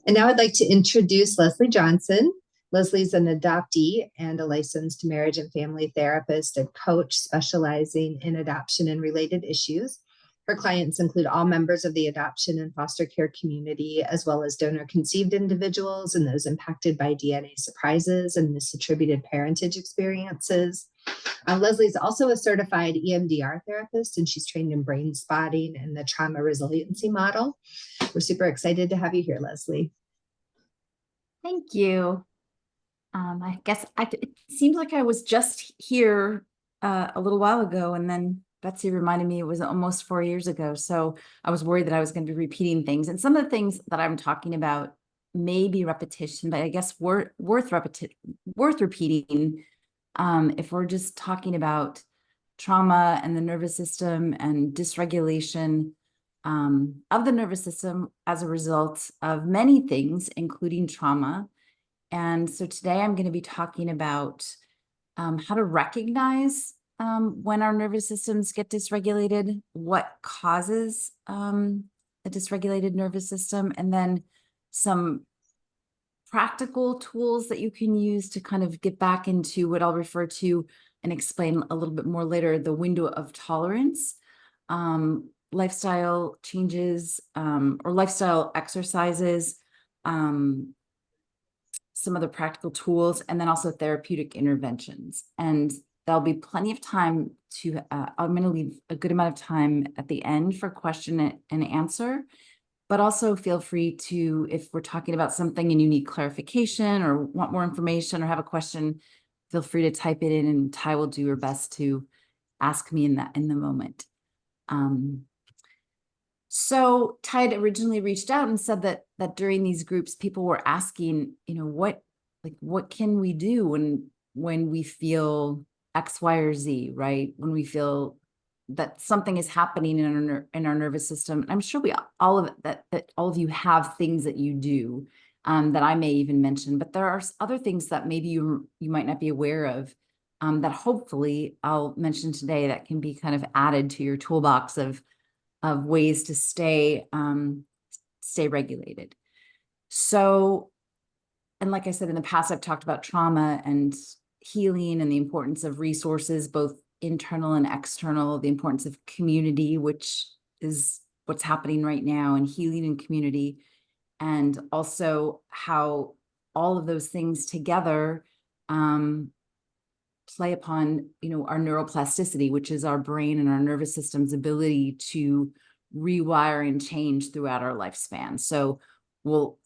And now I'd like to introduce Lesli Johnson. Lesli is an adoptee and a licensed marriage and family therapist and coach specializing in adoption and related issues. Her clients include all members of the adoption and foster care community, as well as donor-conceived individuals and those impacted by DNA surprises and misattributed parentage experiences. Lesli is also a certified EMDR therapist, and she's trained in Brainspotting and the Trauma Resiliency Model. We're super excited to have you here, Lesli. Thank you. I guess it seems like I was just here a little while ago, and then Betsy reminded me it was almost 4 years ago. So I was worried that I was going to be repeating things. And some of the things that I'm talking about may be repetition, but I guess worth repeating if we're just talking about trauma and the nervous system and dysregulation of the nervous system as a result of many things, including trauma. And so today I'm going to be talking about how to recognize when our nervous systems get dysregulated, what causes a dysregulated nervous system, and then some practical tools that you can use to kind of get back into what I'll refer to and explain a little bit more later, the window of tolerance, lifestyle changes or lifestyle exercises, some other practical tools, and then also therapeutic interventions. And there'll be plenty of time to, I'm going to leave a good amount of time at the end for question and answer, but also feel free to, if we're talking about something and you need clarification or want more information or have a question, feel free to type it in and Ty will do her best to ask me in the moment. So Ty had originally reached out and said that during these groups, people were asking, what can we do when we feel X, Y, or Z, right? When we feel that something is happening in our nervous system. I'm sure all of you have things that you do that I may even mention, but there are other things that maybe you might not be aware of that hopefully I'll mention today that can be kind of added to your toolbox of ways to stay regulated. So, and like I said, in the past, I've talked about trauma and healing and the importance of resources, both internal and external, the importance of community, which is what's happening right now, and healing in community, and also how all of those things together play upon, our neuroplasticity, which is our brain and our nervous system's ability to rewire and change throughout our lifespan. So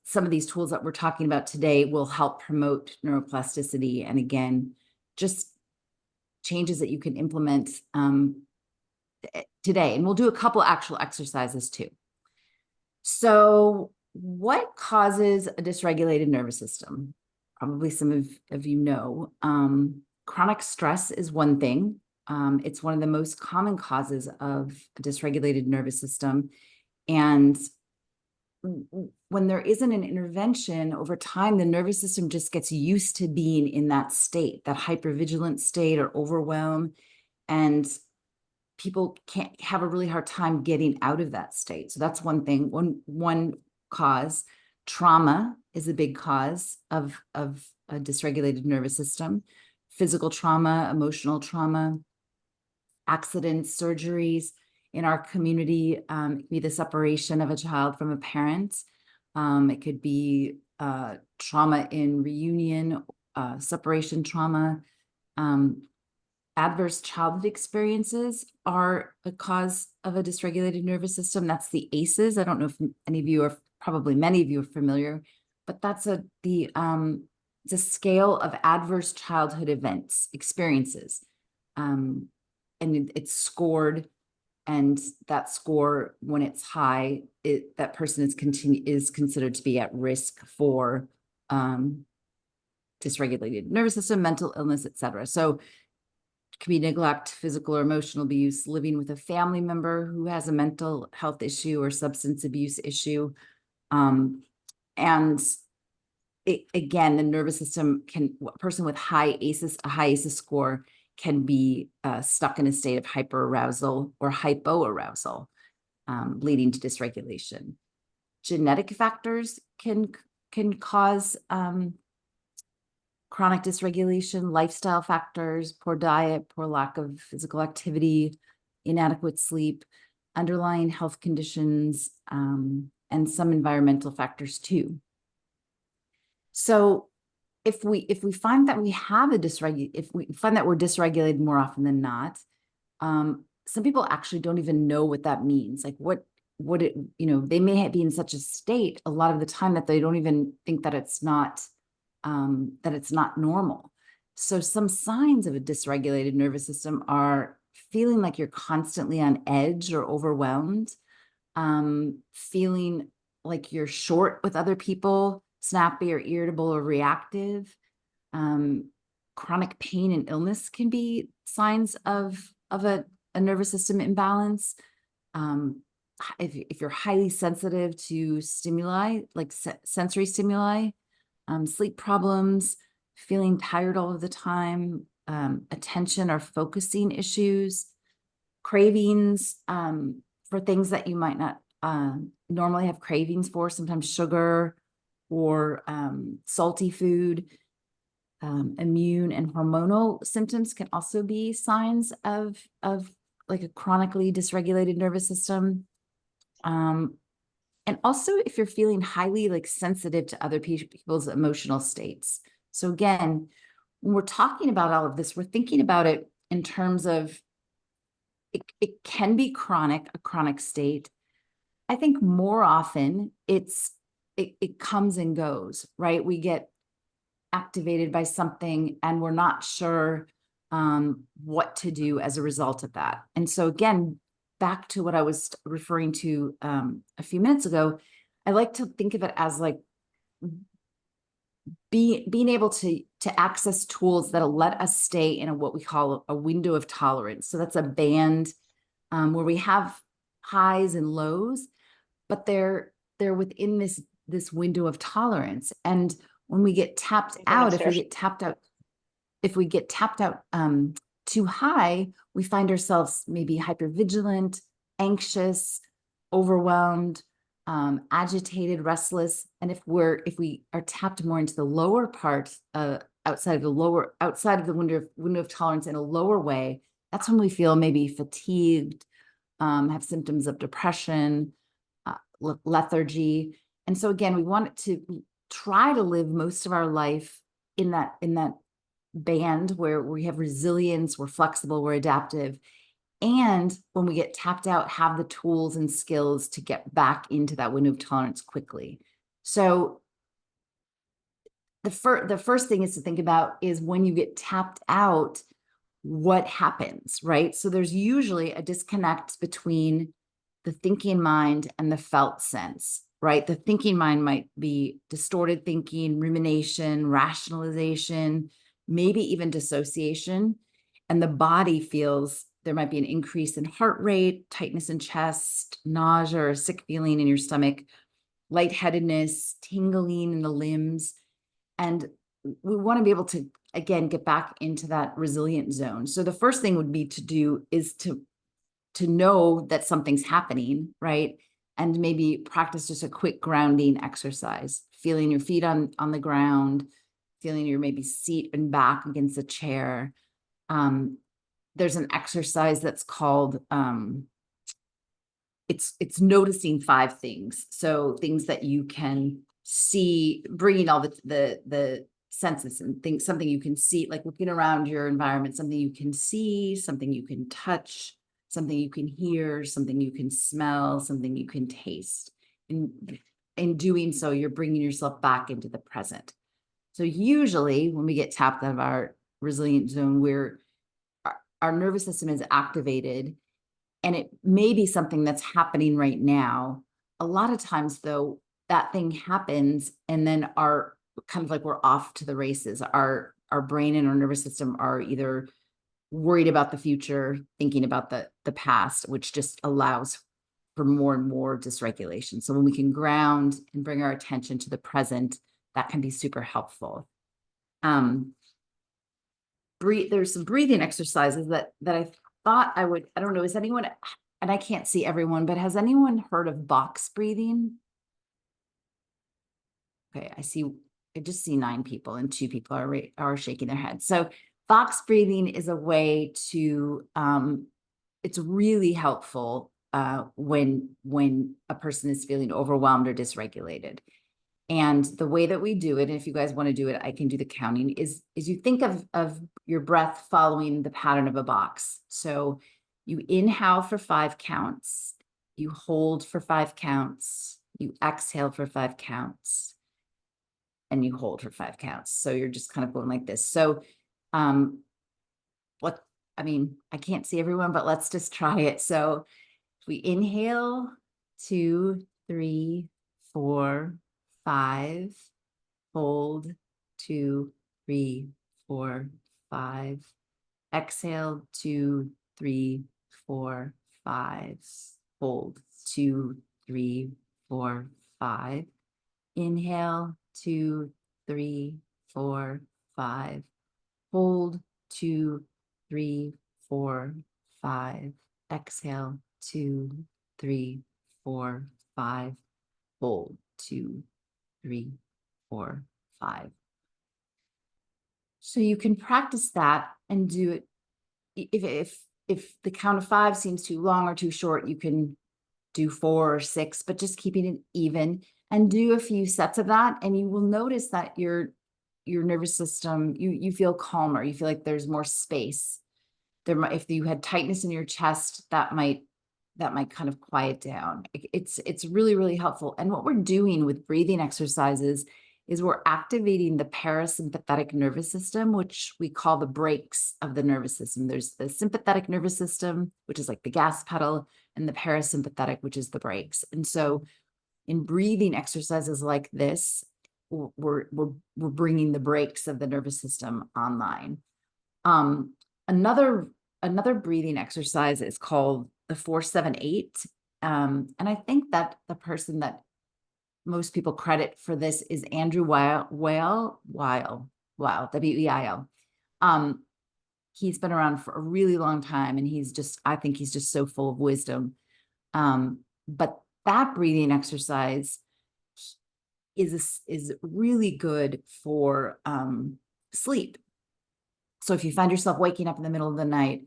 some of these tools that we're talking about today will help promote neuroplasticity. And again, just changes that you can implement today. And we'll do a couple actual exercises too. So what causes a dysregulated nervous system? Probably some of you know. Chronic stress is one thing. It's one of the most common causes of a dysregulated nervous system. And when there isn't an intervention over time, the nervous system just gets used to being in that state, that hypervigilant state or overwhelm. And people can't have a really hard time getting out of that state. So that's one thing, one cause. Trauma is a big cause of a dysregulated nervous system. Physical trauma, emotional trauma, accidents, surgeries in our community. It could be the separation of a child from a parent. It could be trauma in reunion, separation trauma. Adverse childhood experiences are a cause of a dysregulated nervous system. That's the ACEs. I don't know if any of you are, probably many of you are familiar, but that's the scale of adverse childhood events, experiences. And it's scored, and that score, when it's high, that person is considered to be at risk for dysregulated nervous system, mental illness, etc. So it can be neglect, physical or emotional abuse, living with a family member who has a mental health issue or substance abuse issue. And again, the nervous system a person with a high ACEs score can be stuck in a state of hyperarousal or hypoarousal, leading to dysregulation. Genetic factors can can cause chronic dysregulation, lifestyle factors, poor diet, poor lack of physical activity, inadequate sleep, underlying health conditions, and some environmental factors too. So if we find that we have if we find that we're dysregulated more often than not, some people actually don't even know what that means. Like what it, they may be in such a state a lot of the time that they don't even think that it's not normal. So some signs of a dysregulated nervous system are feeling like you're constantly on edge or overwhelmed, feeling like you're short with other people, snappy or irritable or reactive. Chronic pain and illness can be signs of a nervous system imbalance. If you're highly sensitive to stimuli, like sensory stimuli, sleep problems, feeling tired all of the time, attention or focusing issues, cravings for things that you might not normally have cravings for, sometimes sugar or salty food. Immune and hormonal symptoms can also be signs of like a chronically dysregulated nervous system. And also if you're feeling highly like sensitive to other people's emotional states. So again, when we're talking about all of this, we're thinking about it in terms of it can be a chronic state. I think more often it comes and goes, right? We get activated by something and we're not sure what to do as a result of that. And so again, back to what I was referring to a few minutes ago, I like to think of it as like being able to access tools that'll let us stay in what we call a window of tolerance. So that's a band where we have highs and lows, but they're within this window of tolerance. And when we get tapped out, if we get tapped out too high, we find ourselves maybe hypervigilant, anxious, overwhelmed, agitated, restless. And if we are tapped more into the lower part, outside of the window of tolerance in a lower way, that's when we feel maybe fatigued, have symptoms of depression, lethargy. And so again, we want to try to live most of our life in that band where we have resilience, we're flexible, we're adaptive. And when we get tapped out, have the tools and skills to get back into that window of tolerance quickly. So the first thing is to think about is when you get tapped out, what happens, right? So there's usually a disconnect between the thinking mind and the felt sense, right? The thinking mind might be distorted thinking, rumination, rationalization, maybe even dissociation. And the body feels there might be an increase in heart rate, tightness in chest, nausea or sick feeling in your stomach, lightheadedness, tingling in the limbs. And we want to be able to, again, get back into that resilient zone. So the first thing would be to do is to know that something's happening, right? And maybe practice just a quick grounding exercise, feeling your feet on the ground, feeling your maybe seat and back against a chair. There's an exercise that's called, it's noticing 5 things. So things that you can see, bringing all the senses and things, something you can see, like looking around your environment, something you can see, something you can touch, something you can hear, something you can smell, something you can taste. In doing so, you're bringing yourself back into the present. So usually when we get tapped out of our resilient zone, our nervous system is activated, and it may be something that's happening right now. A lot of times though, that thing happens and then our kind of like we're off to the races. Our brain and our nervous system are either worried about the future, thinking about the past, which just allows for more and more dysregulation. So when we can ground and bring our attention to the present, that can be super helpful. There's some breathing exercises that I thought I don't know, is anyone, and I can't see everyone, but has anyone heard of box breathing? Okay, I just see 9 people and 2 people are shaking their heads. So box breathing is a way to, it's really helpful when a person is feeling overwhelmed or dysregulated. And the way that we do it, and if you guys want to do it, I can do the counting, is you think of your breath following the pattern of a box. So you inhale for 5 counts, you hold for 5 counts, you exhale for 5 counts, and you hold for 5 counts. So you're just kind of going like this. So I can't see everyone, but let's just try it. So we inhale 2, 3, 4, 5, hold 2, 3, 4, 5, exhale 2, 3, 4, 5, hold 2, 3, 4, 5, inhale 2, 3, 4, 5, hold 2, 3, 4, 5, exhale 2, 3, 4, 5, hold 2, 3, 4, 5. So you can practice that and do it. If the count of 5 seems too long or too short, you can do 4 or 6, but just keeping it even, and do a few sets of that, and you will notice that your nervous system, you feel calmer, you feel like there's more space. If you had tightness in your chest, that might kind of quiet down. It's really, really helpful. And what we're doing with breathing exercises is we're activating the parasympathetic nervous system, which we call the brakes of the nervous system. There's the sympathetic nervous system, which is like the gas pedal, and the parasympathetic, which is the brakes. And so in breathing exercises like this, we're bringing the brakes of the nervous system online. Another breathing exercise is called the 4-7-8. And I think that the person that most people credit for this is Andrew Weil, W-E-I-L. He's been around for a really long time, and I think he's just so full of wisdom. But that breathing exercise is really good for sleep. So if you find yourself waking up in the middle of the night,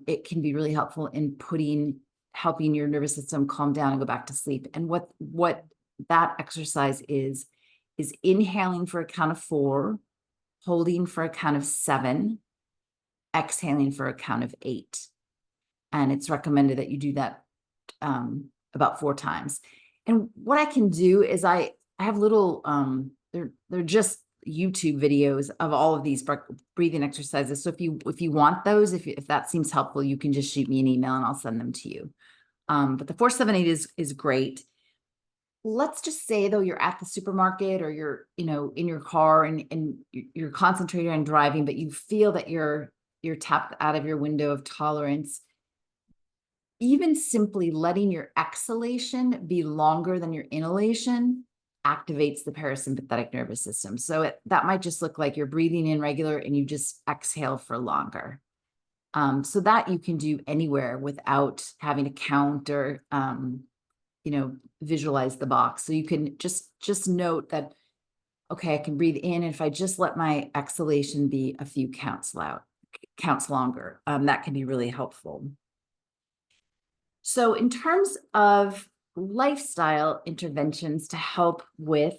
it can be really helpful in helping your nervous system calm down and go back to sleep. And what that exercise is inhaling for a count of 4, holding for a count of 7, exhaling for a count of 8. And it's recommended that you do that about 4 times. And what I can do is I have little, they're just YouTube videos of all of these breathing exercises. So if you want those, if that seems helpful, you can just shoot me an email and I'll send them to you. But the 4-7-8 is great. Let's just say though, you're at the supermarket or you're, in your car and you're concentrated on driving, but you feel that you're tapped out of your window of tolerance. Even simply letting your exhalation be longer than your inhalation activates the parasympathetic nervous system. So that might just look like you're breathing in regular and you just exhale for longer. So that you can do anywhere without having to count or, visualize the box. So you can just note that, okay, I can breathe in. And if I just let my exhalation be a few counts longer, that can be really helpful. So in terms of lifestyle interventions to help with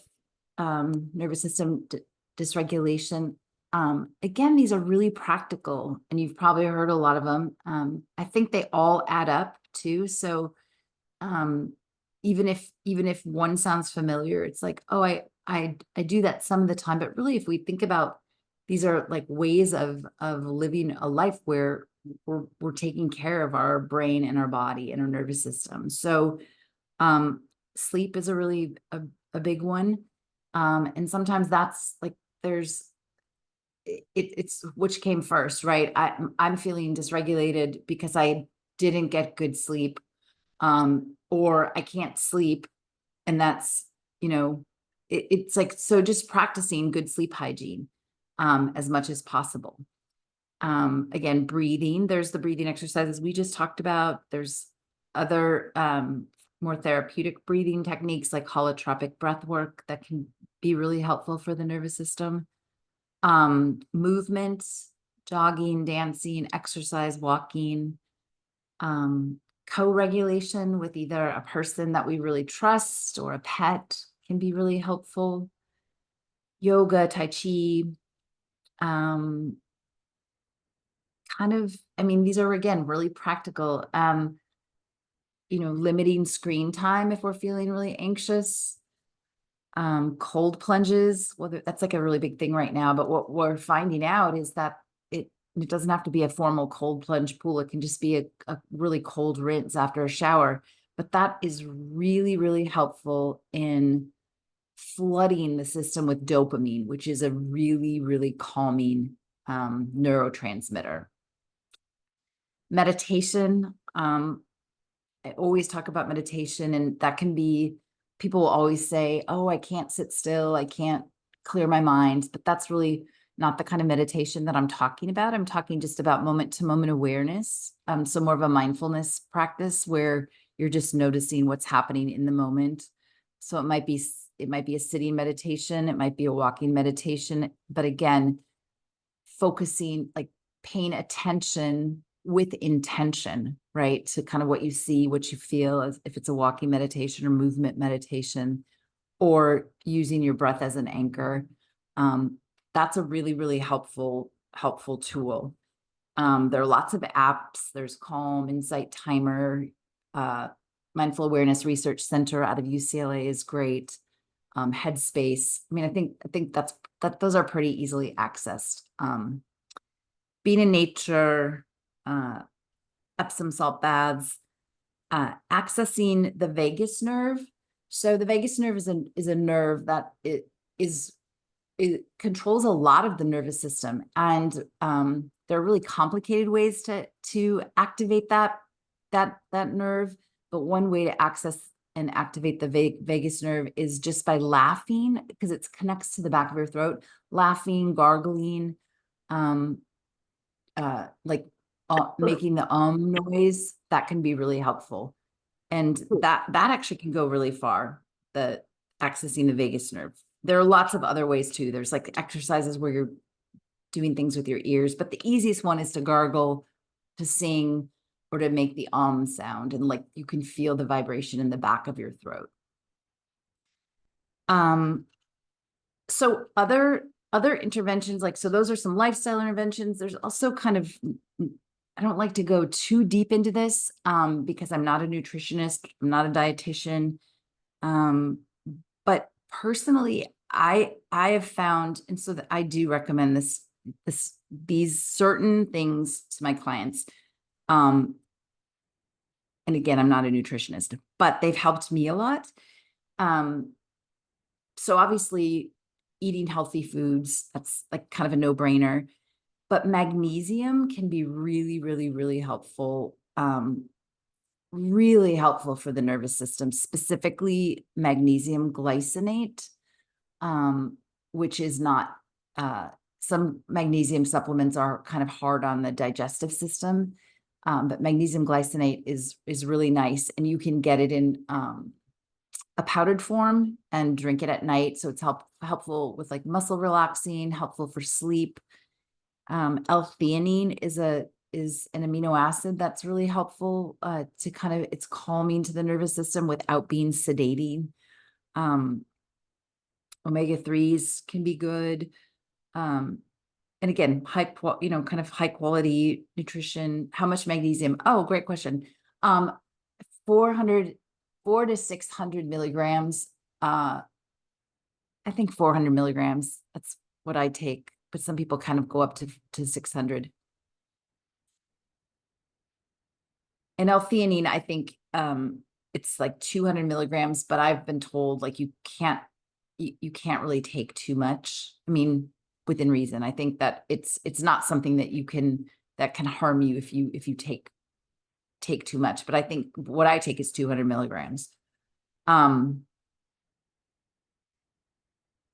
nervous system dysregulation, again, these are really practical, and you've probably heard a lot of them. I think they all add up too. So even if one sounds familiar, it's like, oh, I do that some of the time. But really, if we think about, these are like ways of living a life where we're taking care of our brain and our body and our nervous system. So sleep is a really a big one. And sometimes that's like, it's which came first, right? I'm feeling dysregulated because I didn't get good sleep, or I can't sleep. And that's, it's like, so just practicing good sleep hygiene as much as possible. Again, breathing, there's the breathing exercises we just talked about. There's other more therapeutic breathing techniques like holotropic breath work that can be really helpful for the nervous system. Movement, jogging, dancing, exercise, walking, co-regulation with either a person that we really trust or a pet can be really helpful. Yoga, Tai Chi, these are, again, really practical. Limiting screen time if we're feeling really anxious. Cold plunges, whether that's like a really big thing right now, but what we're finding out is that it doesn't have to be a formal cold plunge pool. It can just be a really cold rinse after a shower. But that is really, really helpful in flooding the system with dopamine, which is a really, really calming neurotransmitter. Meditation. I always talk about meditation, and that can be, people will always say, oh, I can't sit still, I can't clear my mind, but that's really not the kind of meditation that I'm talking about. I'm talking just about moment-to-moment awareness. So more of a mindfulness practice where you're just noticing what's happening in the moment. So it might be a sitting meditation, it might be a walking meditation, but again, focusing, like paying attention with intention, right? To kind of what you see, what you feel, as if it's a walking meditation or movement meditation, or using your breath as an anchor. That's a really, really helpful tool. There are lots of apps. There's Calm, Insight Timer, Mindful Awareness Research Center out of UCLA is great. Headspace. I think those are pretty easily accessed. Being in nature, Epsom salt baths, accessing the vagus nerve. So the vagus nerve is a nerve that it controls a lot of the nervous system, and there are really complicated ways to activate that nerve. But one way to access and activate the vagus nerve is just by laughing, because it connects to the back of your throat. Laughing, gargling, making the noise, that can be really helpful. And that actually can go really far, the accessing the vagus nerve. There are lots of other ways too. There's like exercises where you're doing things with your ears, but the easiest one is to gargle, to sing, or to make the sound, and like you can feel the vibration in the back of your throat. So other interventions, so those are some lifestyle interventions. There's also kind of, I don't like to go too deep into this because I'm not a nutritionist, I'm not a dietitian. But personally, I have found, and so that I do recommend these certain things to my clients. And again, I'm not a nutritionist, but they've helped me a lot. So obviously eating healthy foods, that's like kind of a no-brainer, but magnesium can be really, really, really helpful. Really helpful for the nervous system, specifically magnesium glycinate, which is not, some magnesium supplements are kind of hard on the digestive system, but magnesium glycinate is really nice, and you can get it in a powdered form and drink it at night. So it's helpful with like muscle relaxing, helpful for sleep. L-theanine is an amino acid that's really helpful to kind of, it's calming to the nervous system without being sedating. Omega-3s can be good. And again, kind of high quality nutrition. How much magnesium? Oh, great question. 400 to 600 milligrams. I think 400 milligrams. That's what I take, but some people kind of go up to 600. And L-theanine, I think it's like 200 milligrams, but I've been told like you can't really take too much. Within reason. I think that it's not something that can harm you if you take too much. But I think what I take is 200 milligrams.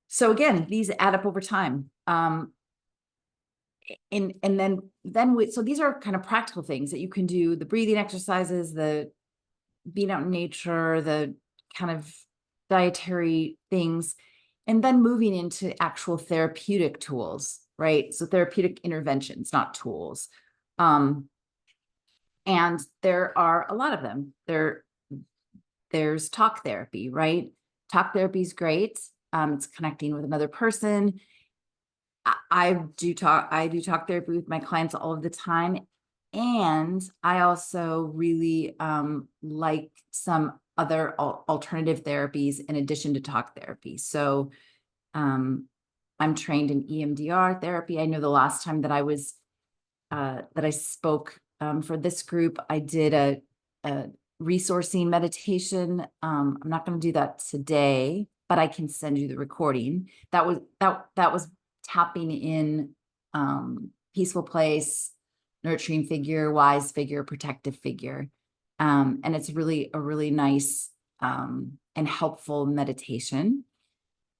So again, these add up over time. So these are kind of practical things that you can do: the breathing exercises, the being out in nature, the kind of dietary things. And then moving into actual therapeutic tools, right? So therapeutic interventions, not tools. And there are a lot of them. There's talk therapy, right? Talk therapy is great. It's connecting with another person. I do talk therapy with my clients all of the time. And I also really like some other alternative therapies in addition to talk therapy. So I'm trained in EMDR therapy. I know the last time that I spoke for this group, I did a resourcing meditation. I'm not going to do that today, but I can send you the recording. That was tapping in peaceful place, nurturing figure, wise figure, protective figure. And it's really a really nice and helpful meditation.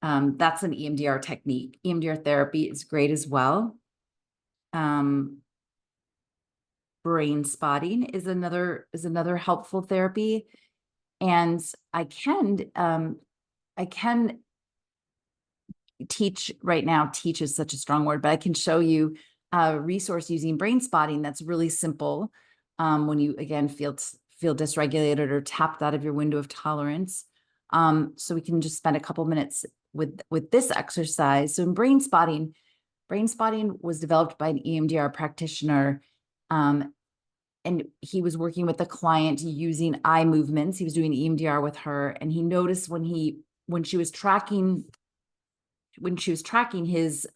That's an EMDR technique. EMDR therapy is great as well. Brainspotting is another helpful therapy. And I can teach right now. Teach is such a strong word, but I can show you a resource using Brainspotting that's really simple. When you again feel dysregulated or tapped out of your window of tolerance. So we can just spend a couple minutes with this exercise. So in Brainspotting was developed by an EMDR practitioner. And he was working with the client using eye movements. He was doing EMDR with her, and he noticed when she was tracking his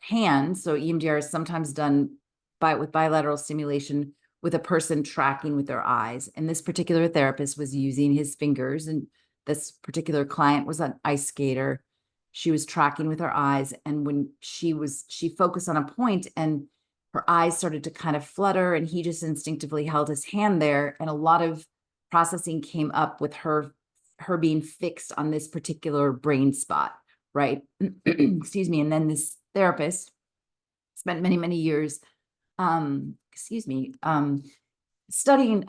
hands. So EMDR is sometimes done with bilateral stimulation with a person tracking with their eyes. And this particular therapist was using his fingers, and this particular client was an ice skater. She was tracking with her eyes, and when she focused on a point, and her eyes started to kind of flutter, and he just instinctively held his hand there, and a lot of processing came up with her being fixed on this particular brain spot, right? Excuse me. And then this therapist spent many, many years studying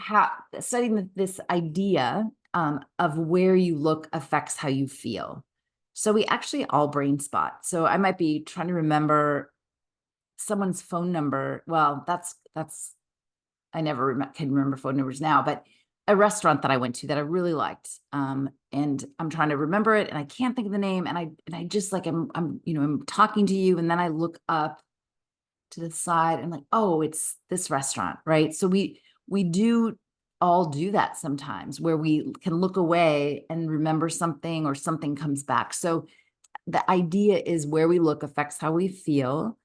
this idea of where you look affects how you feel. So we actually all brain spot. So I might be trying to remember someone's phone number. Well, that's I never can remember phone numbers now, but a restaurant that I went to that I really liked. And I'm trying to remember it, and I can't think of the name. And I just like, I'm talking to you, and then I look up to the side and like, oh, it's this restaurant, right? So we do all do that sometimes, where we can look away and remember something, or something comes back. So the idea is where we look affects how we feel.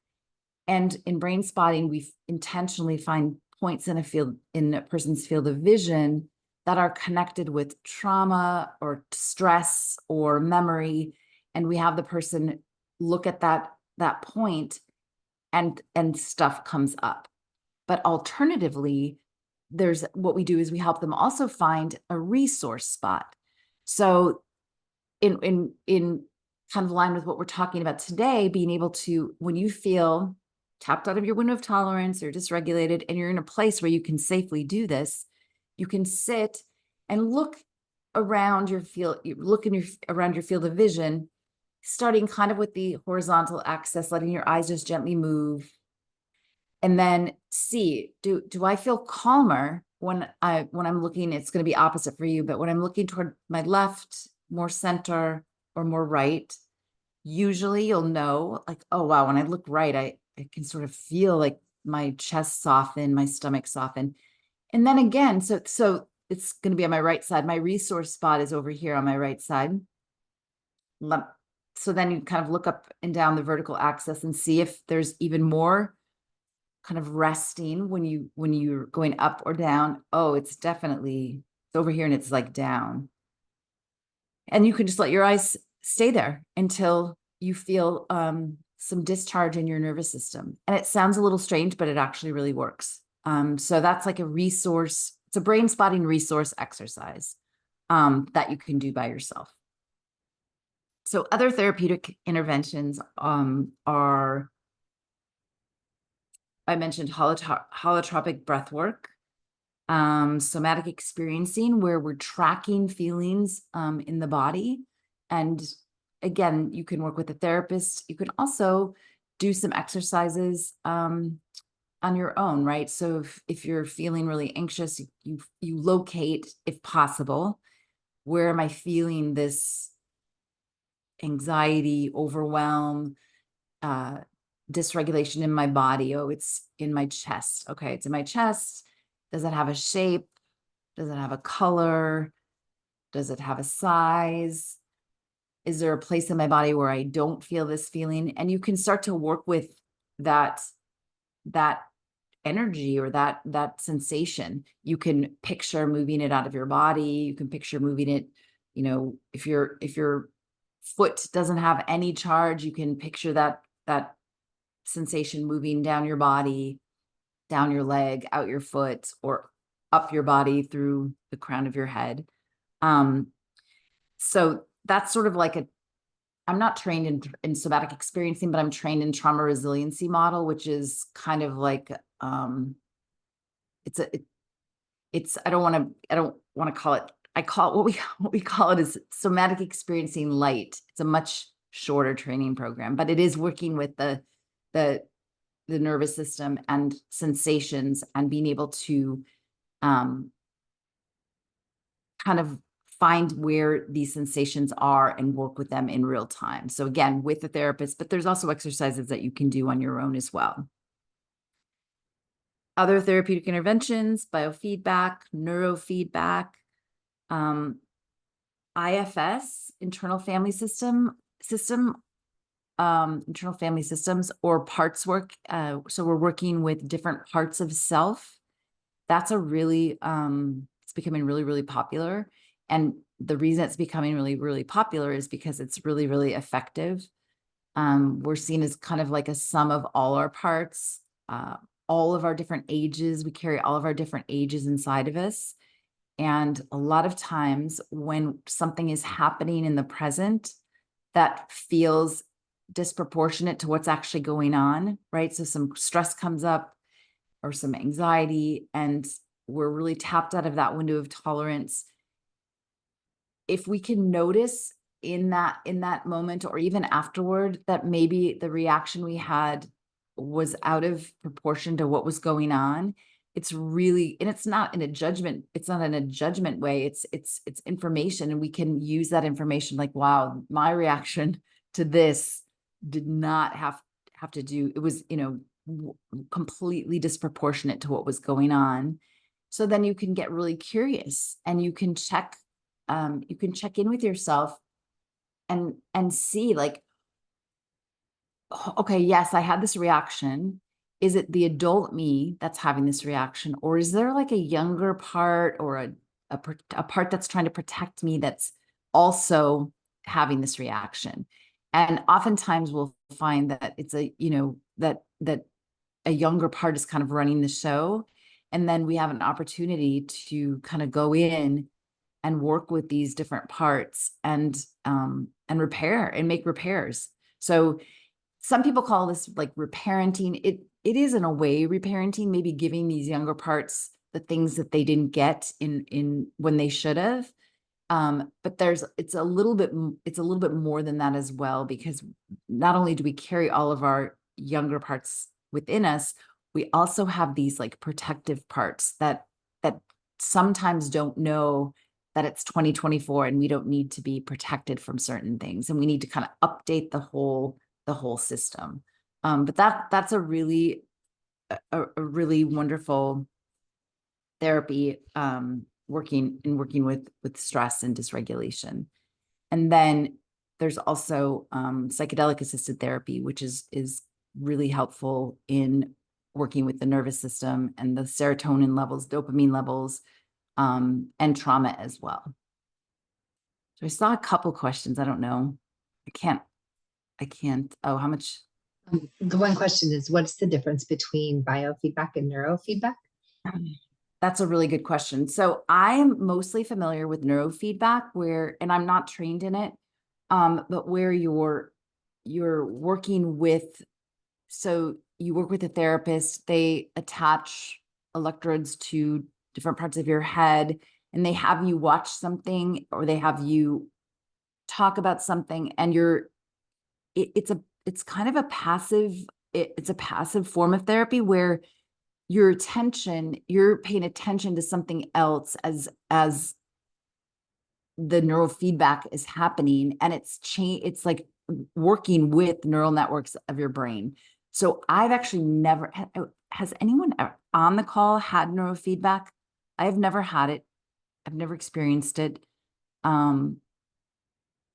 And in Brainspotting, we intentionally find points in a person's field of vision that are connected with trauma or stress or memory. And we have the person look at that point, and stuff comes up. But alternatively, what we do is we help them also find a resource spot. So in kind of line with what we're talking about today, being able to, when you feel tapped out of your window of tolerance or dysregulated, and you're in a place where you can safely do this, you can sit and look around your field, around your field of vision, starting kind of with the horizontal axis, letting your eyes just gently move. And then see, do I feel calmer when I'm looking? It's going to be opposite for you, but when I'm looking toward my left, more center, or more right, usually you'll know, like, oh wow, when I look right, I can sort of feel like my chest soften, my stomach soften. And then again, so it's going to be on my right side. My resource spot is over here on my right side. So then you kind of look up and down the vertical axis and see if there's even more kind of resting when you're going up or down. Oh, it's over here, and it's like down. And you can just let your eyes stay there until you feel some discharge in your nervous system. And it sounds a little strange, but it actually really works. So that's like a resource. It's a brain spotting resource exercise that you can do by yourself. So other therapeutic interventions are, I mentioned holotropic breathwork, somatic experiencing, where we're tracking feelings in the body. And again, you can work with a therapist. You can also do some exercises on your own, right? So if you're feeling really anxious, you locate, if possible, where am I feeling this anxiety, overwhelm, dysregulation in my body? Oh, it's in my chest. Okay, it's in my chest. Does it have a shape? Does it have a color? Does it have a size? Is there a place in my body where I don't feel this feeling? And you can start to work with that energy or that sensation. You can picture moving it out of your body. You can picture moving it, if your foot doesn't have any charge, you can picture that sensation moving down your body, down your leg, out your foot, or up your body through the crown of your head. So that's sort of like I'm not trained in somatic experiencing, but I'm trained in Trauma Resiliency Model, which is kind of like, I don't want to call it, I call it, what we call it is somatic experiencing light. It's a much shorter training program, but it is working with the nervous system and sensations and being able to kind of find where these sensations are and work with them in real time. So again, with the therapist, but there's also exercises that you can do on your own as well. Other therapeutic interventions, biofeedback, neurofeedback, IFS, internal family systems, or parts work. So we're working with different parts of self. That's a really, it's becoming really, really popular. And the reason it's becoming really, really popular is because it's really, really effective. We're seen as kind of like a sum of all our parts, all of our different ages. We carry all of our different ages inside of us. And a lot of times when something is happening in the present that feels disproportionate to what's actually going on, right? So some stress comes up or some anxiety, and we're really tapped out of that window of tolerance. If we can notice in that moment or even afterward that maybe the reaction we had was out of proportion to what was going on, it's really, and it's not in a judgment way, it's information, and we can use that information like, wow, my reaction to this did not have to do, it was, completely disproportionate to what was going on. So then you can get really curious and you can check in with yourself and see, like, okay, yes, I had this reaction. Is it the adult me that's having this reaction? Or is there like a younger part or a part that's trying to protect me that's also having this reaction? And oftentimes we'll find that it's that a younger part is kind of running the show. And then we have an opportunity to kind of go in and work with these different parts and repair and make repairs. So some people call this like reparenting. It is in a way reparenting, maybe giving these younger parts the things that they didn't get in when they should have. But it's a little bit more than that as well, because not only do we carry all of our younger parts within us, we also have these like protective parts that sometimes don't know that it's 2024 and we don't need to be protected from certain things, and we need to kind of update the whole system. But that's a really wonderful therapy, working with stress and dysregulation. And then there's also psychedelic assisted therapy, which is really helpful in working with the nervous system and the serotonin levels, dopamine levels, and trauma as well. So I saw a couple questions. I don't know. I can't. Oh, how much? The one question is, what's the difference between biofeedback and neurofeedback? That's a really good question. So I'm mostly familiar with neurofeedback, and I'm not trained in it, but where you're working with, so you work with a therapist, they attach electrodes to different parts of your head, and they have you watch something, or they have you talk about something and it's kind of a passive, it's a passive form of therapy where you're paying attention to something else as the neurofeedback is happening, and it's like working with neural networks of your brain. So I've actually never, has anyone on the call had neurofeedback? I've never had it. I've never experienced it. And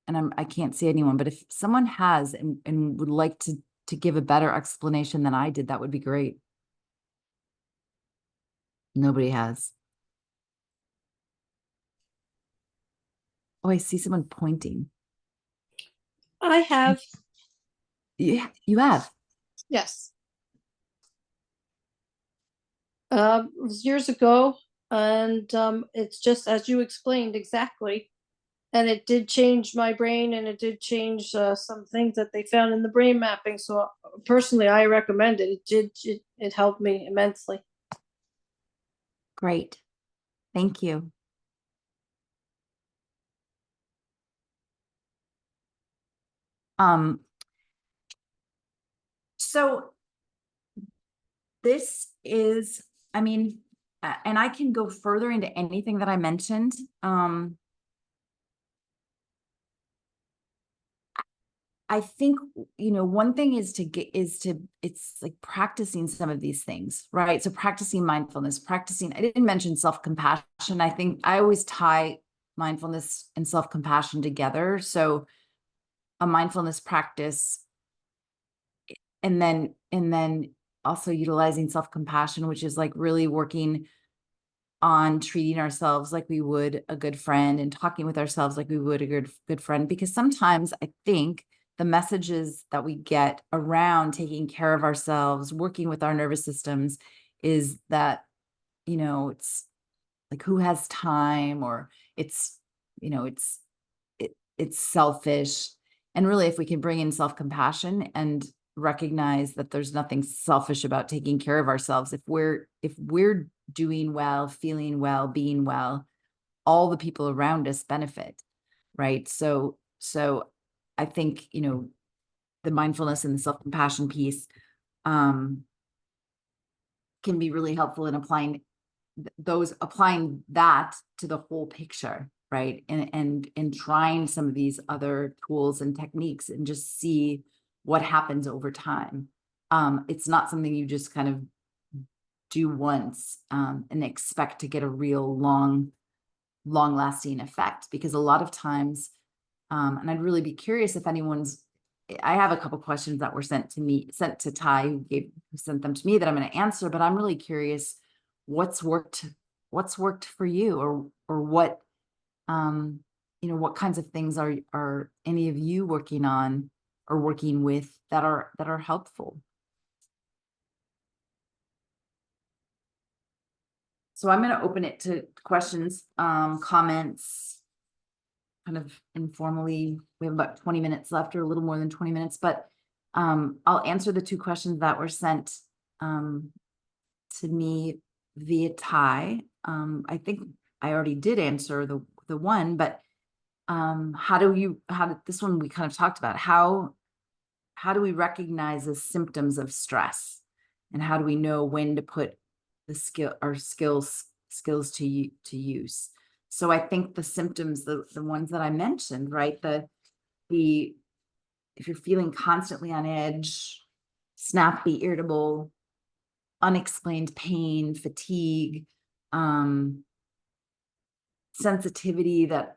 I can't see anyone, but if someone has and would like to give a better explanation than I did, that would be great. Nobody has. Oh, I see someone pointing. I have. Yeah, you have. Yes. It was years ago, and it's just as you explained exactly. And it did change my brain, and it did change some things that they found in the brain mapping. So personally, I recommend it. It helped me immensely. Great. Thank you. So this is, I mean, and I can go further into anything that I mentioned. I think, one thing is it's like practicing some of these things, right? So practicing mindfulness, I didn't mention self-compassion. I think I always tie mindfulness and self-compassion together. So a mindfulness practice, and then also utilizing self-compassion, which is like really working on treating ourselves like we would a good friend, and talking with ourselves like we would a good friend. Because sometimes I think the messages that we get around taking care of ourselves, working with our nervous systems, is that, it's like, who has time, or it's, it's selfish. And really, if we can bring in self-compassion and recognize that there's nothing selfish about taking care of ourselves, if we're doing well, feeling well, being well, all the people around us benefit, right? So I think, the mindfulness and the self-compassion piece can be really helpful in applying that to the whole picture, right? And trying some of these other tools and techniques and just see what happens over time. It's not something you just kind of do once and expect to get a real long lasting effect, because a lot of times, and I'd really be curious if I have a couple questions that were sent to Ty, who sent them to me, that I'm going to answer, but I'm really curious what's worked for you, or what, what kinds of things are any of you working on or working with that are helpful. So I'm going to open it to questions, comments, kind of informally. We have about 20 minutes left, or a little more than 20 minutes, but I'll answer the two questions that were sent to me via Ty. I think I already did answer the one, but this one we kind of talked about, how do we recognize the symptoms of stress, and how do we know when to put the skills to use? So I think the symptoms, the ones that I mentioned, right? If you're feeling constantly on edge, snappy, irritable, unexplained pain, fatigue, sensitivity that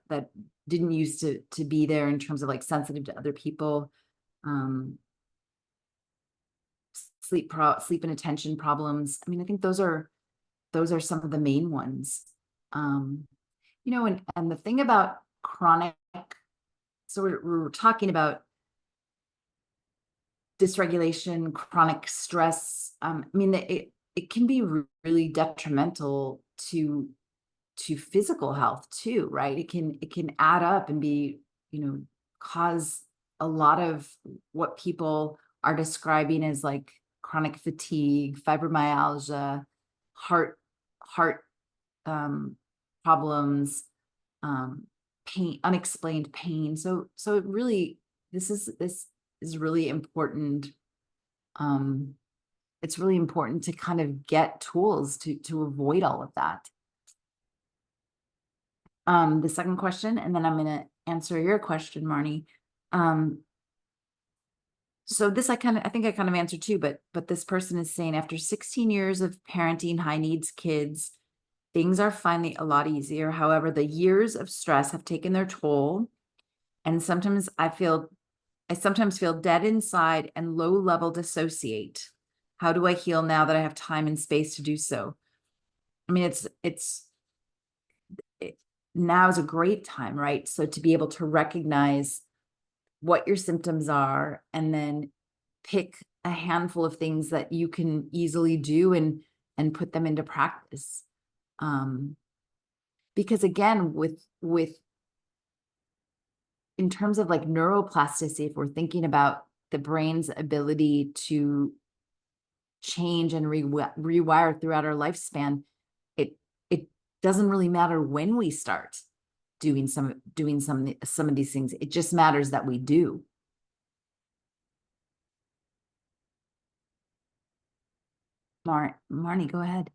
didn't used to be there, in terms of like sensitive to other people, sleep and attention problems. I mean, I think those are some of the main ones. And the thing about chronic, so we're talking about dysregulation, chronic stress. I mean, it can be really detrimental to physical health too, right? It can add up and be, cause a lot of what people are describing as like chronic fatigue, fibromyalgia, heart problems, pain, unexplained pain. So it really, this is really important. It's really important to kind of get tools to avoid all of that. The second question, and then I'm going to answer your question, Marnie. So this I think I kind of answered too, but this person is saying, after 16 years of parenting high needs kids, things are finally a lot easier. However, the years of stress have taken their toll, and sometimes I sometimes feel dead inside and low level dissociate. How do I heal now that I have time and space to do so? I mean, now is a great time, right? So to be able to recognize what your symptoms are, and then pick a handful of things that you can easily do and put them into practice. Because again, with in terms of like neuroplasticity, if we're thinking about the brain's ability to change and rewire throughout our lifespan, it doesn't really matter when we start doing some of these things. It just matters that we do. Marnie, go ahead.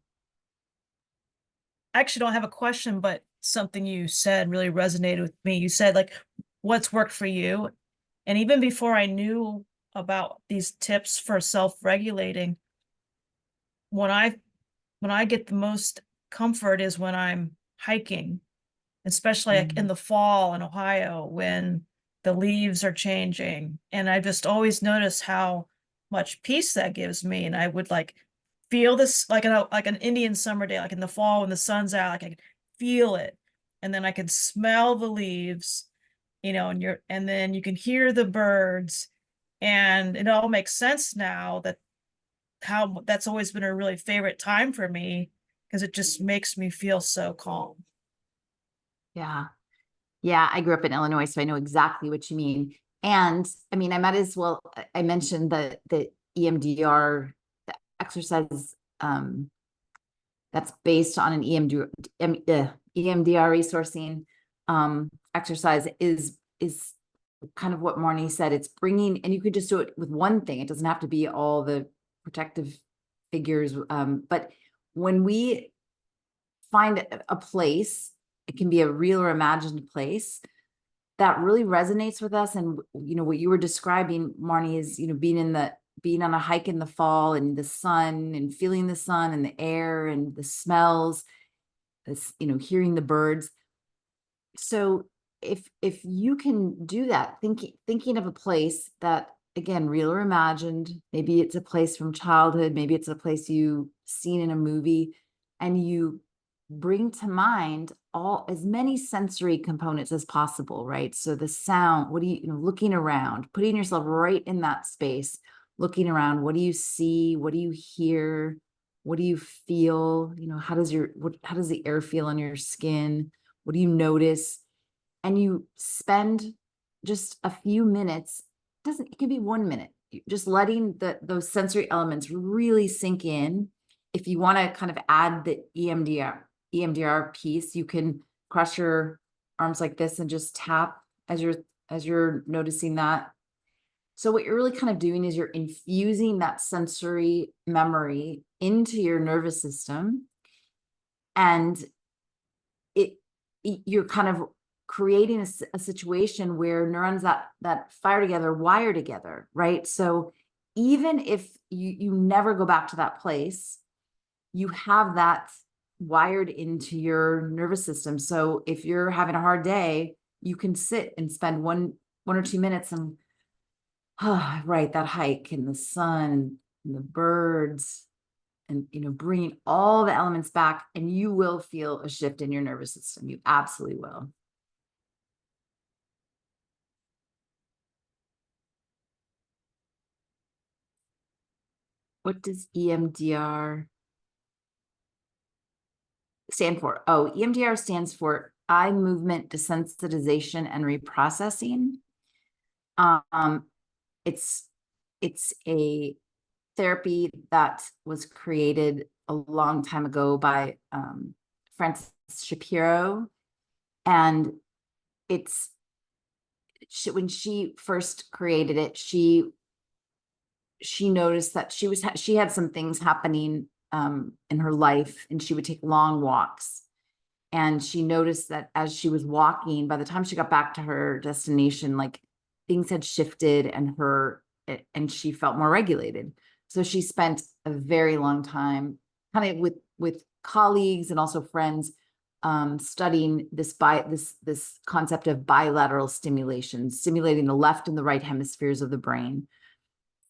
I actually don't have a question, but something you said really resonated with me. You said, like, what's worked for you? And even before I knew about these tips for self-regulating, when I get the most comfort is when I'm hiking, especially like in the fall in Ohio when the leaves are changing. And I just always notice how much peace that gives me. And I would like feel this like an Indian summer day, like in the fall when the sun's out, like I could feel it. And then I could smell the leaves, and then you can hear the birds. And it all makes sense now that how that's always been a really favorite time for me, because it just makes me feel so calm. Yeah. Yeah, I grew up in Illinois, so I know exactly what you mean. And I mean, I might as well, I mentioned the EMDR, the exercise that's based on an EMDR resourcing exercise is kind of what Marnie said. It's bringing, and you could just do it with one thing. It doesn't have to be all the protective figures. But when we find a place, it can be a real or imagined place that really resonates with us. And, what you were describing, Marnie, is, being on a hike in the fall and the sun and feeling the sun and the air and the smells, this, hearing the birds. So if you can do that, thinking of a place that, again, real or imagined, maybe it's a place from childhood, maybe it's a place you've seen in a movie, and you bring to mind as many sensory components as possible, right? So the sound, what do you, looking around, putting yourself right in that space, looking around, what do you see? What do you hear? What do you feel? How does the air feel on your skin? What do you notice? And you spend just a few minutes, it can be 1 minute, just letting those sensory elements really sink in. If you want to kind of add the EMDR piece, you can cross your arms like this and just tap as you're noticing that. So what you're really kind of doing is you're infusing that sensory memory into your nervous system, and you're kind of creating a situation where neurons that fire together wire together, right? So even if you never go back to that place, you have that wired into your nervous system. So if you're having a hard day, you can sit and spend one or 2 minutes and right, that hike and the sun and the birds, and bringing all the elements back, and you will feel a shift in your nervous system. You absolutely will. What does EMDR stand for? Oh, EMDR stands for eye movement desensitization and reprocessing. It's a therapy that was created a long time ago by Francis Shapiro, and when she first created it, she noticed that she had some things happening in her life, and she would take long walks. And she noticed that as she was walking, by the time she got back to her destination, like things had shifted and she felt more regulated. So she spent a very long time kind of with colleagues and also friends studying this concept of bilateral stimulation, stimulating the left and the right hemispheres of the brain.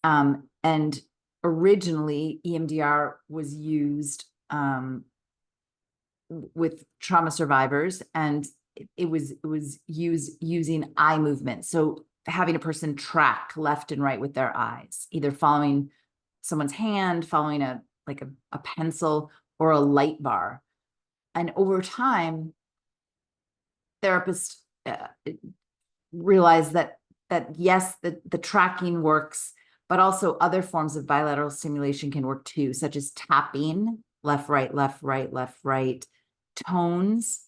And originally EMDR was used with trauma survivors, and it was used using eye movement. So having a person track left and right with their eyes, either following someone's hand, following a pencil or a light bar. And over time, therapists realized that yes, the tracking works, but also other forms of bilateral stimulation can work too, such as tapping, left, right, left, right, left, right, tones.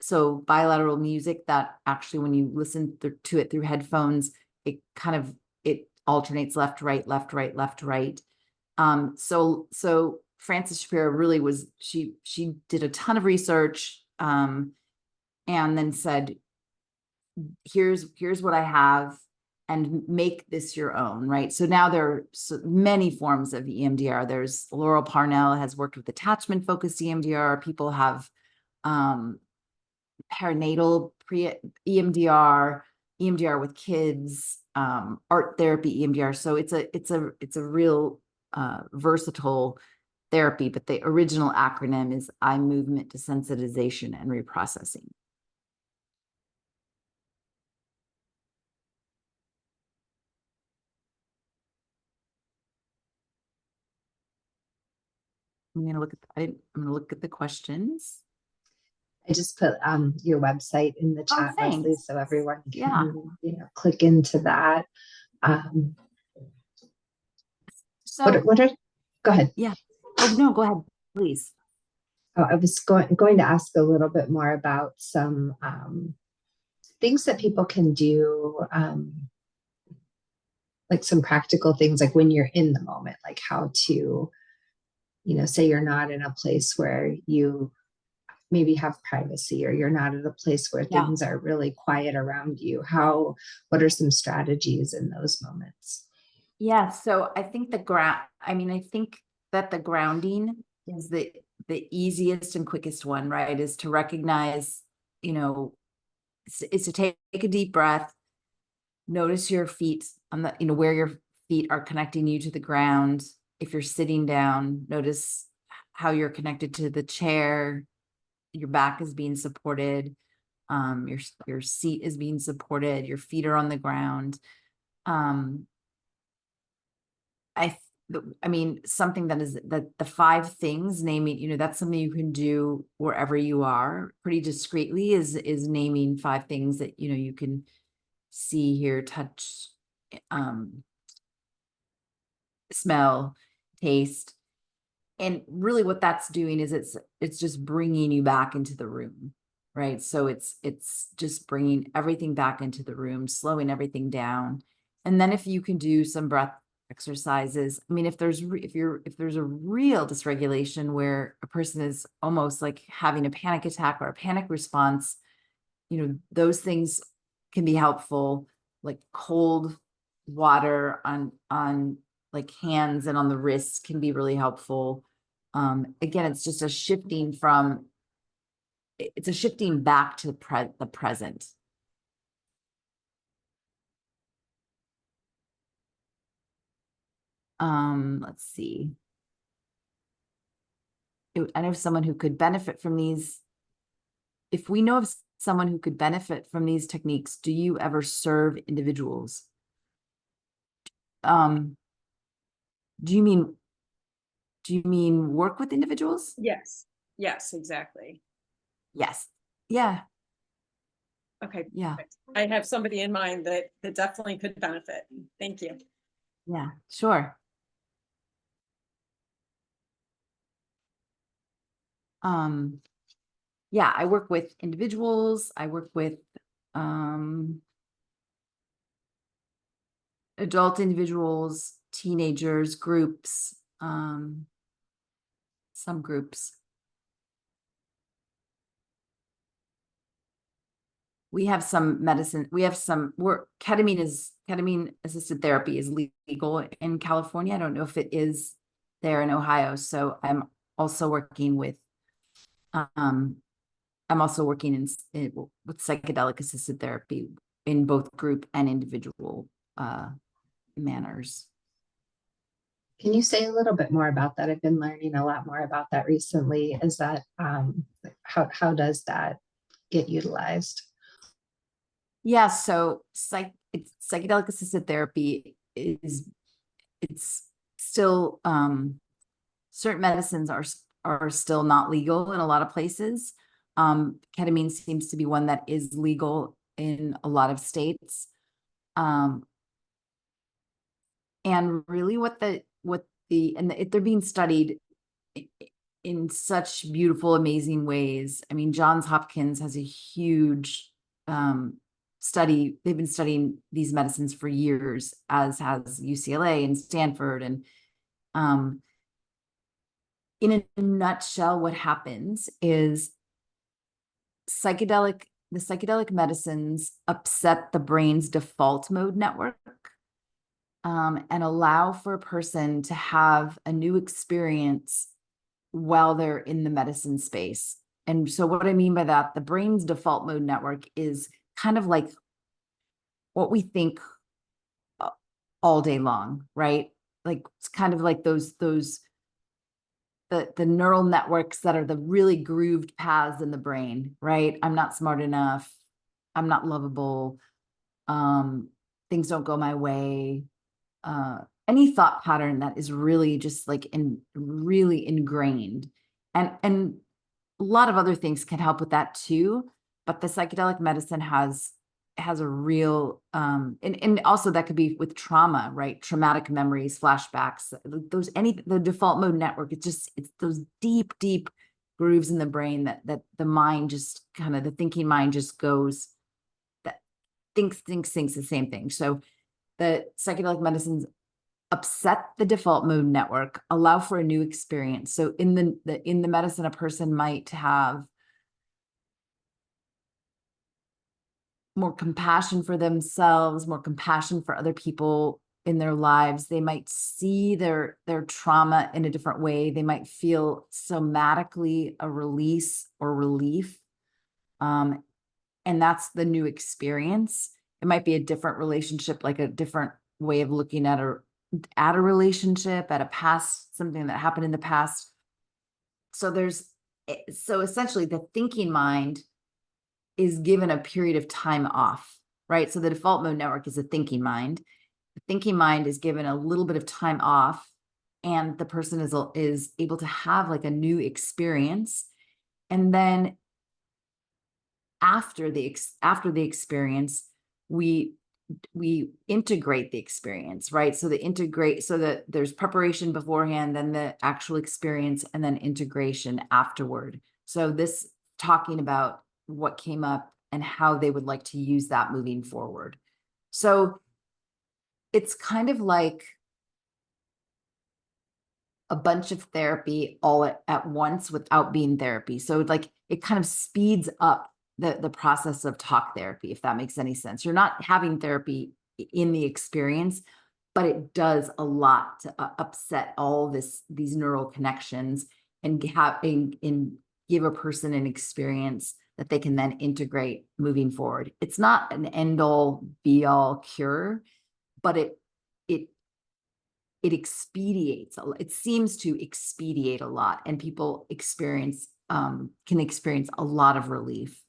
So bilateral music that actually, when you listen to it through headphones, it alternates left, right, left, right, left, right. So Frances Shapiro really she did a ton of research, and then said, here's what I have, and make this your own, right? So now there are many forms of EMDR. There's Laurel Parnell has worked with attachment focused EMDR. People have perinatal EMDR, EMDR with kids, art therapy EMDR. So it's a real versatile therapy, but the original acronym is eye movement desensitization and reprocessing. I'm going to look at the questions. I just put your website in the chat, thanks. Lesli, so everyone can click into that. So go ahead. Yeah. Oh no, go ahead, please. I was going to ask a little bit more about some things that people can do, like some practical things, like when you're in the moment, like how to, say you're not in a place where you maybe have privacy, or you're not at a place where things are really quiet around you. What are some strategies in those moments? Yeah, so I think I think that the grounding is the easiest and quickest one, right? Is to recognize, is to take a deep breath, notice your feet on the, where your feet are connecting you to the ground. If you're sitting down, notice how you're connected to the chair. Your back is being supported. Your seat is being supported. Your feet are on the ground. I mean, something that the 5 things, naming, that's something you can do wherever you are pretty discreetly, is naming 5 things that, you can see, hear, touch, smell, taste. And really what that's doing is it's just bringing you back into the room, right? So it's just bringing everything back into the room, slowing everything down. And then if you can do some breath exercises, I mean, if there's a real dysregulation where a person is almost like having a panic attack or a panic response, those things can be helpful, like cold water on like hands and on the wrists can be really helpful. Again, it's just a shifting back to the present. Let's see. I know someone who could benefit from these. If we know of someone who could benefit from these techniques, do you ever serve individuals? Do you mean work with individuals? Yes. Yes, exactly. Yes. Yeah. Okay. Yeah. Perfect. I have somebody in mind that definitely could benefit. Thank you. Yeah, sure. Yeah, I work with individuals. I work with adult individuals, teenagers, groups, some groups. We have some medicine, ketamine assisted therapy is legal in California. I don't know if it is there in Ohio. So I'm also working with with psychedelic assisted therapy in both group and individual manners. Can you say a little bit more about that? I've been learning a lot more about that recently. Is that how does that get utilized? Yeah, so psychedelic assisted therapy it's still certain medicines are still not legal in a lot of places. Ketamine seems to be one that is legal in a lot of states. And really they're being studied in such beautiful, amazing ways. I mean, Johns Hopkins has a huge study. They've been studying these medicines for years, as has UCLA and Stanford. And in a nutshell, what happens is the psychedelic medicines upset the brain's default mode network and allow for a person to have a new experience while they're in the medicine space. And so what I mean by that, the brain's default mode network is kind of like what we think all day long, right? Like it's kind of like the neural networks that are the really grooved paths in the brain, right? I'm not smart enough. I'm not lovable. Things don't go my way. Any thought pattern that is really just like really ingrained. And a lot of other things can help with that too. But the psychedelic medicine has a real and also that could be with trauma, right? Traumatic memories, flashbacks, the default mode network. It's those deep grooves in the brain that the mind just kind of, the thinking mind just goes, that thinks the same thing. So the psychedelic medicines upset the default mode network, allow for a new experience. So in the medicine, a person might have more compassion for themselves, more compassion for other people in their lives. They might see their trauma in a different way. They might feel somatically a release or relief. And that's the new experience. It might be a different relationship, like a different way of looking at a relationship, at a past, something that happened in the past. So essentially the thinking mind is given a period of time off, right? So the default mode network is a thinking mind. The thinking mind is given a little bit of time off, and the person is able to have like a new experience. And then after the experience, we integrate the experience, right? So that there's preparation beforehand, then the actual experience, and then integration afterward. So this talking about what came up and how they would like to use that moving forward. So it's kind of like a bunch of therapy all at once without being therapy. So like it kind of speeds up the process of talk therapy, if that makes any sense. You're not having therapy in the experience, but it does a lot to upset all these neural connections and give a person an experience that they can then integrate moving forward. It's not an end-all be-all cure, but it expediates. It seems to expedite a lot, and people can experience a lot of relief.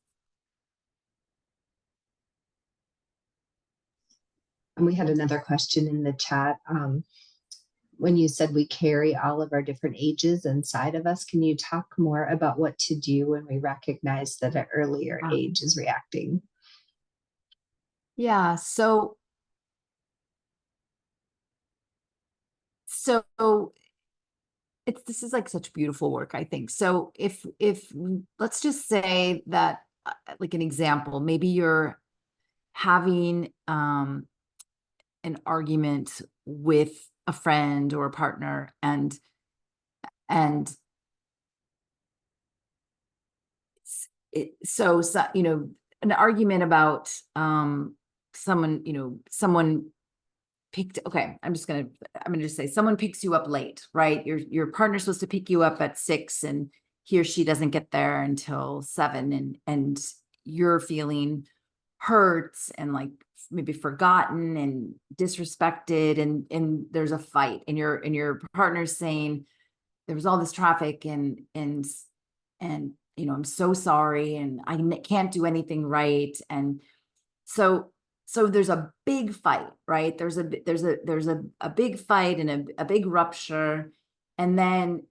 And we had another question in the chat. When you said we carry all of our different ages inside of us, can you talk more about what to do when we recognize that an earlier age is reacting? Yeah, so this is like such beautiful work, I think. So if let's just say that like an example, maybe you're having an argument with a friend or a partner, and so you know, an argument about someone, you know, someone okay, I'm gonna just say someone picks you up late, right? Your partner's supposed to pick you up at 6, and he or she doesn't get there until 7, and you're feeling hurt and like maybe forgotten and disrespected, and there's a fight, and your partner's saying there was all this traffic, and you know, I'm so sorry, and I can't do anything right, and so there's a big fight, right? There's a big fight and a big rupture, and then,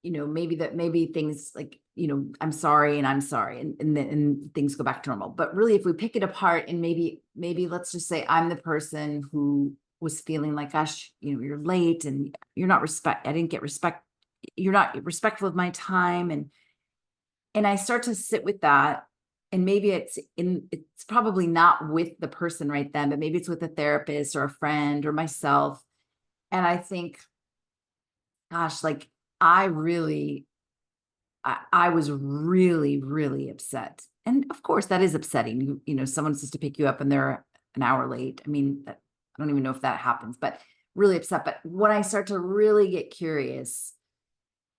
you know, maybe things like, you know, I'm sorry and I'm sorry, and then things go back to normal. But really, if we pick it apart, and maybe let's just say I'm the person who was feeling like, gosh, you know, you're late and you're not I didn't get respect. You're not respectful of my time, and I start to sit with that. And maybe it's probably not with the person right then, but maybe it's with a therapist or a friend or myself. And I think, gosh, like I was really, really upset. And of course that is upsetting. You know, someone says to pick you up and they're an hour late. I mean, I don't even know if that happens, but really upset. But when I start to really get curious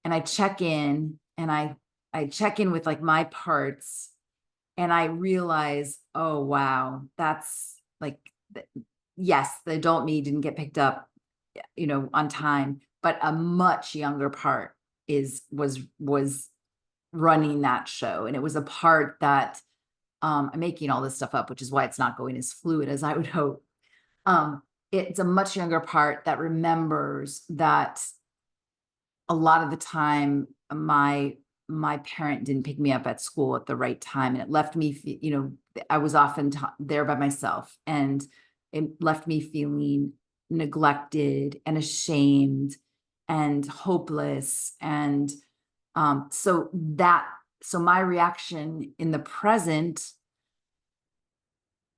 and I check in, and I check in with like my parts, and I realize, oh, wow, that's like, yes, the adult me didn't get picked up, you know, on time, but a much younger part was running that show. And it was a part that, I'm making all this stuff up, which is why it's not going as fluid as I would hope. It's a much younger part that remembers that a lot of the time my parent didn't pick me up at school at the right time, and it left me, you know, I was often there by myself, and it left me feeling neglected and ashamed and hopeless. And so my reaction in the present,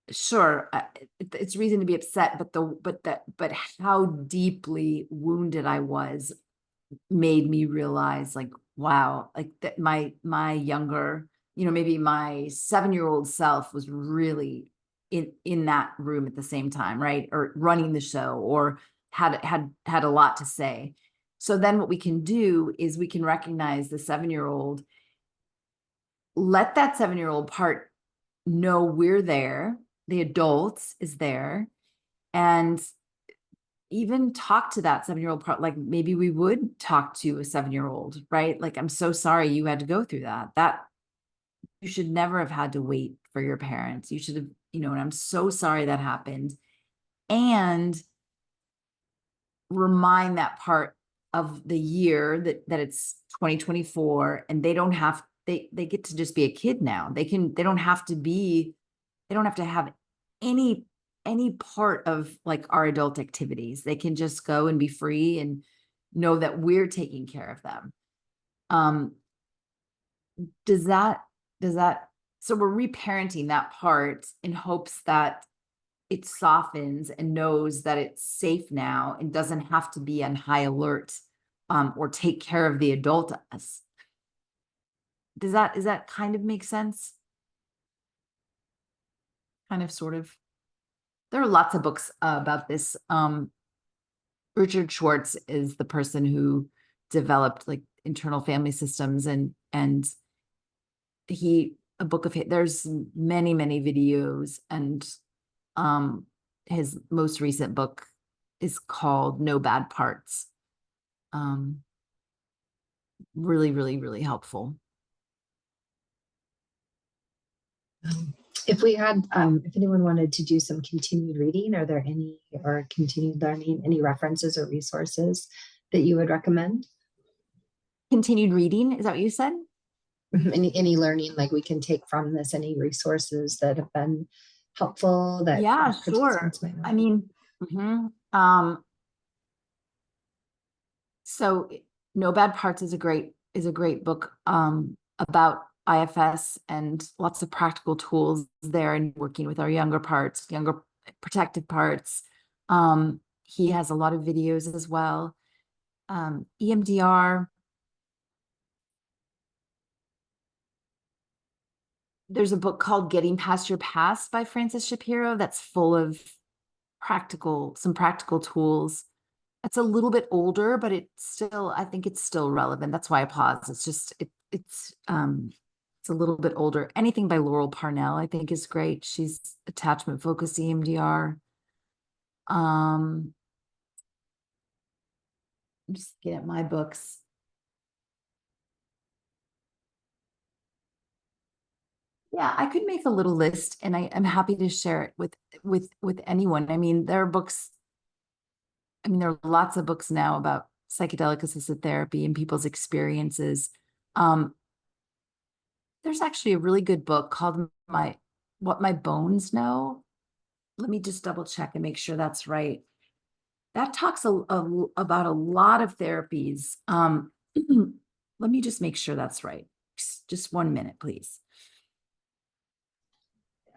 sure, it's reason to be upset, but how deeply wounded I was made me realize, like, wow, like that my younger, you know, maybe my 7-year-old self was really in that room at the same time, right? Or running the show, or had a lot to say. So then what we can do is we can recognize the 7-year-old, let that 7-year-old part know we're there, the adult is there, and even talk to that 7-year-old part, like maybe we would talk to a 7-year-old, right? Like, I'm so sorry you had to go through that you should never have had to wait for your parents. You should have, you know, and I'm so sorry that happened. And remind that part of the year that it's 2024, and they don't have, they get to just be a kid now. They don't have to have any part of like our adult activities. They can just go and be free and know that we're taking care of them. Does that, so we're reparenting that part in hopes that it softens and knows that it's safe now and doesn't have to be on high alert, or take care of the adult us. Does that kind of make sense? Kind of, sort of. There are lots of books about this. Richard Schwartz is the person who developed like internal family systems, and a book of his, there's many videos, and his most recent book is called No Bad Parts. Really helpful. If we had, if anyone wanted to do some continued reading, are there any, or continued learning, any references or resources that you would recommend? Continued reading, is that what you said? Any learning like we can take from this, any resources that have been helpful that, yeah, sure. I mean, so No Bad Parts is a great book about IFS and lots of practical tools there and working with our younger protective parts. He has a lot of videos as well. EMDR. There's a book called Getting Past Your Past by Francis Shapiro that's full of some practical tools. It's a little bit older, but I think it's still relevant. That's why I paused. It's just, it's a little bit older. Anything by Laurel Parnell, I think, is great. She's attachment focused EMDR. I'm just looking at my books. Yeah, I could make a little list, and I'm happy to share it with anyone. I mean, there are lots of books now about psychedelic assisted therapy and people's experiences. There's actually a really good book called What My Bones Know. Let me just double check and make sure that's right. That talks about a lot of therapies. Let me just make sure that's right. Just 1 minute, please.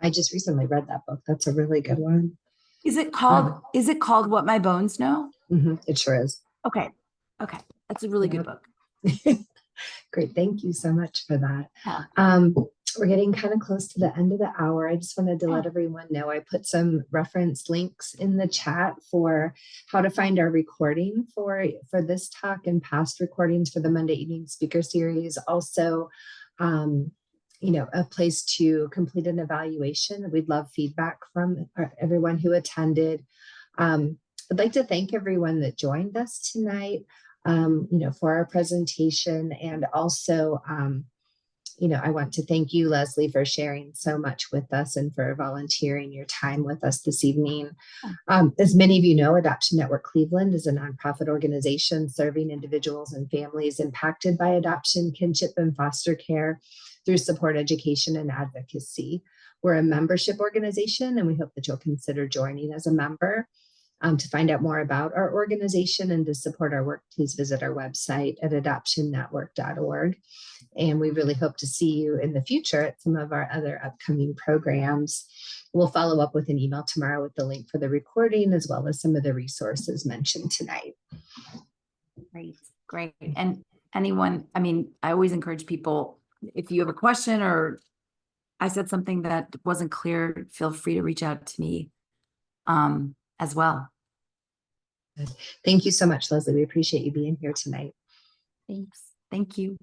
I just recently read that book. That's a really good one. Is it called What My Bones Know? It sure is. Okay. That's a really good book. Great. Thank you so much for that. Yeah. We're getting kind of close to the end of the hour. I just wanted to let everyone know I put some reference links in the chat for how to find our recording for this talk and past recordings for the Monday evening speaker series. Also, a place to complete an evaluation. We'd love feedback from everyone who attended. I'd like to thank everyone that joined us tonight, for our presentation. And also, I want to thank you, Lesli, for sharing so much with us and for volunteering your time with us this evening. As many of you know, Adoption Network Cleveland is a nonprofit organization serving individuals and families impacted by adoption, kinship, and foster care through support, education, and advocacy. We're a membership organization, and we hope that you'll consider joining as a member. To find out more about our organization and to support our work, please visit our website at adoptionnetwork.org. And we really hope to see you in the future at some of our other upcoming programs. We'll follow up with an email tomorrow with the link for the recording, as well as some of the resources mentioned tonight. Great. And anyone, I always encourage people, if you have a question or I said something that wasn't clear, feel free to reach out to me as well. Thank you so much, Lesli. We appreciate you being here tonight. Thanks. Thank you.